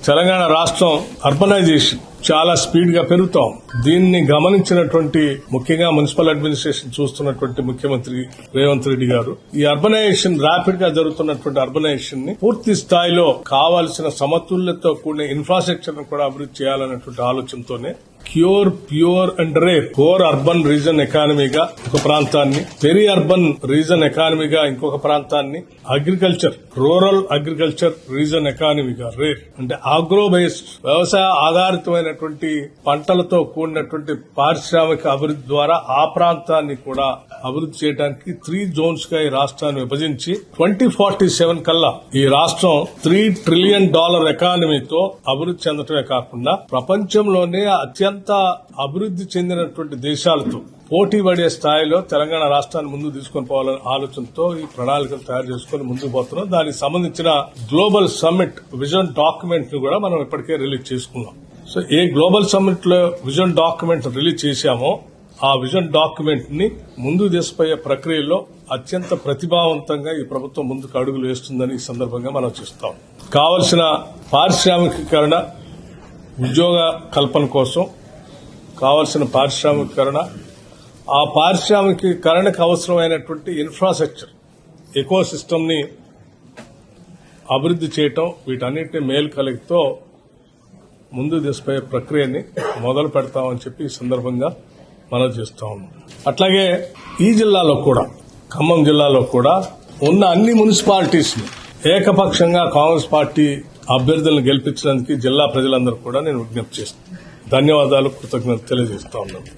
తెలంగాణ రాష్ట్రం అర్బనైజేషన్ చాలా స్పీడ్ గా పెరుగుతాం. దీన్ని గమనించినటువంటి ముఖ్యంగా మున్సిపల్ అడ్మినిస్ట్రేషన్ చూస్తున్నటువంటి ముఖ్యమంత్రి రేవంత్ రెడ్డి గారు ఈ అర్బనైజేషన్ ర్యాపిడ్ గా జరుగుతున్నటువంటి అర్బనైజేషన్ ని పూర్తి స్థాయిలో కావాల్సిన సమతుల్యతతో కూడిన ఇన్ఫ్రాస్ట్రక్చర్ ను కూడా అభివృద్ధి చేయాలన్నటువంటి ఆలోచనతోనే pure and rare core urban region ఎకానమీగా ఒక ప్రాంతాన్ని, పెరి అర్బన్ రీజన్ ఎకానమీగా ఇంకొక ప్రాంతాన్ని, అగ్రికల్చర్ రూరల్ అగ్రికల్చర్ రీజన్ ఎకానమీగా రేర్ అంటే ఆగ్రో బేస్డ్ వ్యవసాయ ఆధారితమైనటువంటి పంటలతో కూడినటువంటి పారిశ్రామిక అభివృద్ధి ద్వారా ఆ ప్రాంతాన్ని కూడా అభివృద్ధి చేయడానికి 3 జోన్స్ గా ఈ రాష్ట్రాన్ని విభజించి 2047 కల్లా ఈ రాష్ట్రం $3 ట్రిలియన్ ఎకానమీతో అభివృద్ధి చెందటమే కాకుండా ప్రపంచంలోనే అత్యంత అభివృద్ధి చెందినటువంటి దేశాలతో పోటీ పడే స్థాయిలో తెలంగాణ రాష్ట్రాన్ని ముందుకు తీసుకొని పోవాలనే ఆలోచనతో ఈ ప్రణాళికలు తయారు చేసుకుని ముందుకు పోతున్నాం. దానికి సంబంధించిన గ్లోబల్ సమ్మిట్ విజన్ డాక్యుమెంట్ ను కూడా మనం ఇప్పటికే రిలీజ్ చేసుకున్నాం. సో ఏ గ్లోబల్ సమ్మిట్ లో విజన్ డాక్యుమెంట్ రిలీజ్ చేశామో ఆ విజన్ డాక్యుమెంట్ ని ముందుకు తీసుకుపోయే ప్రక్రియలో అత్యంత ప్రతిభావంతంగా ఈ ప్రభుత్వం ముందుకు అడుగులు వేస్తుందని ఈ సందర్భంగా మనం చూస్తాం. కావలసిన పారిశ్రామికీకరణ, ఉద్యోగ కల్పన కోసం కావలసిన పారిశ్రామికీకరణ, ఆ పారిశ్రామికీకరణకు అవసరమైనటువంటి ఇన్ఫ్రాస్ట్రక్చర్ ఎకో సిస్టమ్ ని అభివృద్ధి చేయటం, వీటన్నిటిని మేలు కలిగితో ముందుకు తీసుకుపోయే ప్రక్రియని మొదలు పెడతామని చెప్పి ఈ సందర్భంగా మనం చేస్తా ఉన్నాం. అట్లాగే ఈ జిల్లాలో కూడా, ఖమ్మం జిల్లాలో కూడా ఉన్న అన్ని మున్సిపాలిటీస్ ని ఏకపక్షంగా కాంగ్రెస్ పార్టీ అభ్యర్థులను గెలిపించడానికి జిల్లా ప్రజలందరూ కూడా నేను విజ్ఞప్తి చేస్తున్నాను. ధన్యవాదాలు, కృతజ్ఞతలు తెలియజేస్తా ఉన్నాను.